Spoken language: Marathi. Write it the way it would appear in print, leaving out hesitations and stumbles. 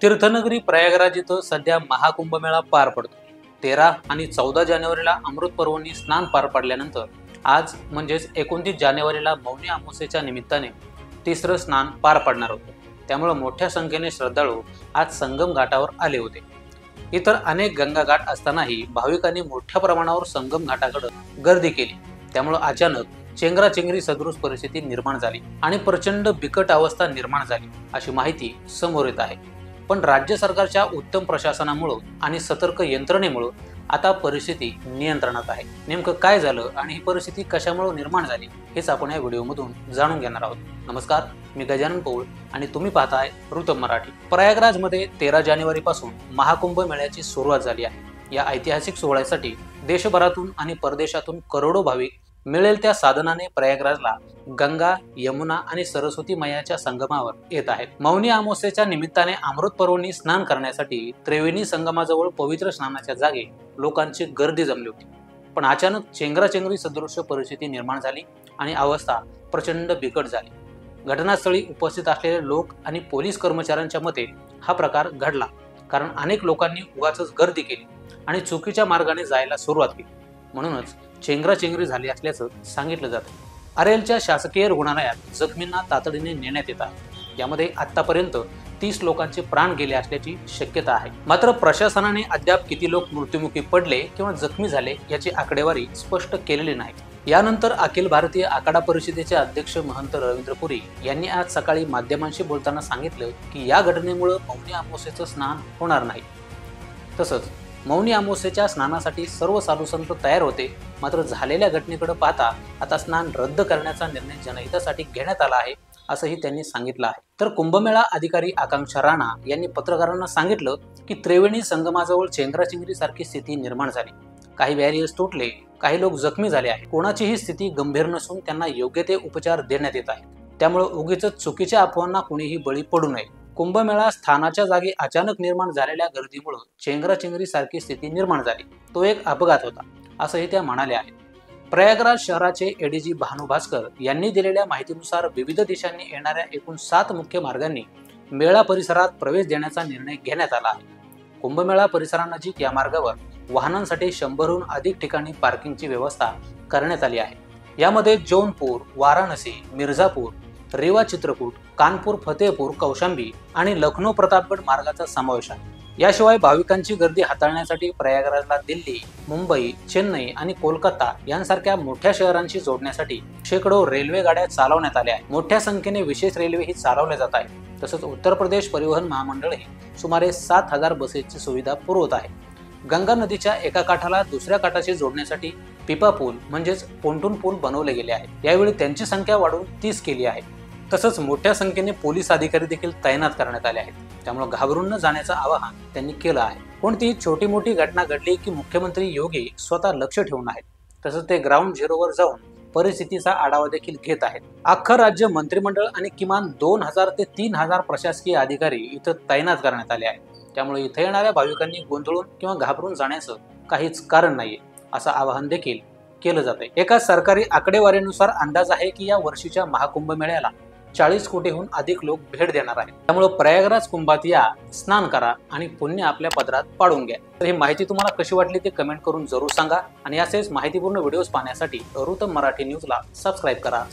तीर्थनगरी प्रयागराज इथं सध्या महाकुंभमेळा पार पडतो। 13 आणि 14 जानेवारीला अमृत पर्वणी स्नान पार पडल्यानंतर आज म्हणजेच 29 जानेवारीला मौनी अमावस्येच्या निमित्ताने तिसरं स्नान पार पडणार होतं। त्यामुळे मोठ्या संख्येने श्रद्धाळू आज संगम घाटावर आले होते। इतर अनेक गंगा घाट असतानाही भाविकांनी मोठ्या प्रमाणावर संगम घाटाकडे गर्दी केली। त्यामुळे अचानक चेंगराचेंगरी सदृश परिस्थिती निर्माण झाली आणि प्रचंड बिकट अवस्था निर्माण झाली अशी माहिती समोर येत आहे। पण राज्य सरकारच्या उत्तम प्रशासनामुळे आणि सतर्क यंत्रणेमुळे आता परिस्थिती नियंत्रणात आहे। नेमकं काय झालं आणि ही परिस्थिती कशामुळे निर्माण झाली हेच आपण या व्हिडिओमधून जाणून घेणार आहोत। नमस्कार, मी गजानन पौळ आणि तुम्ही पाहताय ऋतम मराठी। प्रयागराजमध्ये 13 जानेवारी पासून महाकुंभ मेळ्याची सुरुवात झाली आहे। या ऐतिहासिक सोहळ्यासाठी देशभरातून आणि परदेशातून करोडो भाविक मिळेल त्या साधनाने प्रयागराजला गंगा, यमुना आणि सरस्वती मैयाच्या संगमावर येत आहेत। मौनी अमावस्येच्या निमित्ताने अमृत पर्वणी स्नान करण्यासाठी त्रिवेणी संगमाजवळ पवित्र स्नानाच्या जागी लोकांची गर्दी जमली होती। पण अचानक चेंगराचेंगरी सदृश्य परिस्थिती निर्माण झाली आणि अवस्था प्रचंड बिकट झाली। घटनास्थळी उपस्थित असलेले लोक आणि पोलीस कर्मचाऱ्यांच्या मते हा प्रकार घडला कारण अनेक लोकांनी उगाचच गर्दी केली आणि चुकीच्या मार्गाने जायला सुरुवात केली, म्हणूनच चेंगराचेंगरी झाली असल्याचं सांगितलं जातं। अरेलच्या शासकीय रुग्णालयात जखमींना तातडीने नेण्यात येत आहे। यामध्ये आतापर्यंत 30 लोकांचे प्राण गेले असल्याची शक्यता आहे। मात्र प्रशासनाने अद्याप किती लोक मृत्युमुखी पडले किंवा जखमी झाले याची आकडेवारी स्पष्ट केलेली नाही। यानंतर अखिल भारतीय आखाडा परिषदेचे अध्यक्ष महंत रवींद्र पुरी यांनी आज सकाळी माध्यमांशी बोलताना सांगितलं की या घटनेमुळे मौनी अमावस्येचं स्नान होणार नाही। तसंच मौनी अमावस्येच्या स्नानासाठी सर्व साधुसंत तयार होते, मात्र झालेल्या घटनेकडे पाहता आता स्नान रद्द करण्याचा निर्णय जनहितासाठी घेण्यात आला आहे असंही त्यांनी सांगितलं आहे। तर कुंभमेळा अधिकारी आकांक्षा राणा यांनी पत्रकारांना सांगितलं की त्रिवेणी संगमाजवळ चेंगराचेंगरी सारखी स्थिती निर्माण झाली। काही बॅरियर्स तुटले, काही लोक जखमी झाले आहेत। कोणाचीही स्थिती गंभीर नसून त्यांना योग्य ते उपचार देण्यात येत आहेत। त्यामुळे उगीच चुकीच्या अफवांना कुणीही बळी पडू नये। कुंभमेळा स्थानाच्या जागी अचानक निर्माण झालेल्या गर्दीमुळे चेंगराचेंगरी सारखी स्थिती निर्माण झाली। तो एक अपघात होता असंही त्या म्हणाल्या आहेत। प्रयागराज शहराचे एडीजी भानू भास्कर यांनी दिलेल्या माहितीनुसार विविध दिशांनी येणाऱ्या एकूण 7 मुख्य मार्गांनी मेळा परिसरात प्रवेश देण्याचा निर्णय घेण्यात आला आहे। कुंभमेळा परिसरानजीक या मार्गावर वाहनांसाठी 100हून अधिक ठिकाणी पार्किंगची व्यवस्था करण्यात आली आहे। यामध्ये जौनपूर, वाराणसी, मिर्झापूर, रेवा चित्रकूट, कानपूर फतेहपूर कौशांबी आणि लखनौ प्रतापगड मार्गाचा समावेश आहे। याशिवाय भाविकांची गर्दी हाताळण्यासाठी प्रयागराजला दिल्ली, मुंबई, चेन्नई आणि कोलकाता यांसारख्या मोठ्या शहरांशी जोडण्यासाठी शेकडो रेल्वे गाड्या चालवण्यात आल्या आहेत। मोठ्या संख्येने विशेष रेल्वेही चालवल्या जात आहेत। तसंच उत्तर प्रदेश परिवहन महामंडळही सुमारे 7000 बसेसची सुविधा पुरवत आहे। गंगा नदीच्या एका काठाला दुसऱ्या काठाशी जोडण्यासाठी पिपा पूल म्हणजेच पोंटून पूल बनवले गेले आहेत। यावेळी त्यांची संख्या वाढवून 30 केली आहे। तसंच मोठ्या संख्येने पोलीस अधिकारी देखील तैनात करण्यात आले आहेत। त्यामुळे घाबरून न जाण्याचं आवाहन त्यांनी केलं आहे। कोणतीही छोटी मोठी घटना घडली की मुख्यमंत्री योगी स्वतः लक्ष ठेवून आहेत। तसंच ते ग्राउंड झिरोवर जाऊन परिस्थितीचा आढावा देखील घेत आहेत। अख्खं राज्य मंत्रिमंडळ आणि किमान 2000 ते 3000 प्रशासकीय अधिकारी इथं तैनात करण्यात आले आहेत। त्यामुळे इथे येणाऱ्या भाविकांनी गोंधळून किंवा घाबरून जाण्याचं काहीच कारण नाहीये असं आवाहन देखील केलं जात आहे। एका सरकारी आकडेवारीनुसार अंदाज आहे की या वर्षीच्या महाकुंभ मेळ्याला 40 कोटीहून अधिक लोक भेट देणार आहेत। त्यामुळे प्रयागराज कुंभात या, स्नान करा आणि पुण्य आपल्या पदरात पाडून घ्या। तर ही माहिती तुम्हाला कशी वाटली ते कमेंट करून जरूर सांगा आणि असेच माहितीपूर्ण व्हिडिओज पाहण्यासाठी ऋतम मराठी न्यूजला सबस्क्राईब करा।